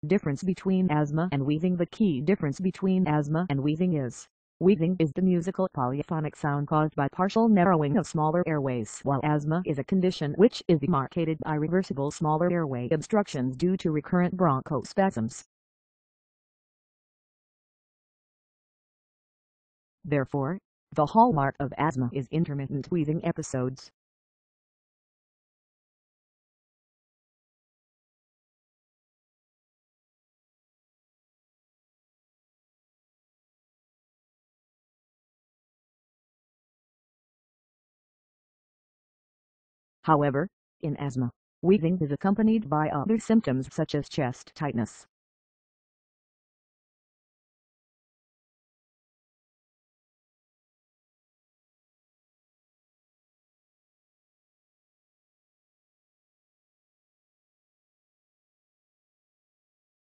Difference between asthma and wheezing. The key difference between asthma and wheezing is, wheezing is the musical polyphonic sound caused by partial narrowing of smaller airways, while asthma is a condition which is demarcated by reversible smaller airway obstructions due to recurrent bronchospasms. Therefore, the hallmark of asthma is intermittent wheezing episodes. However, in asthma, wheezing is accompanied by other symptoms such as chest tightness,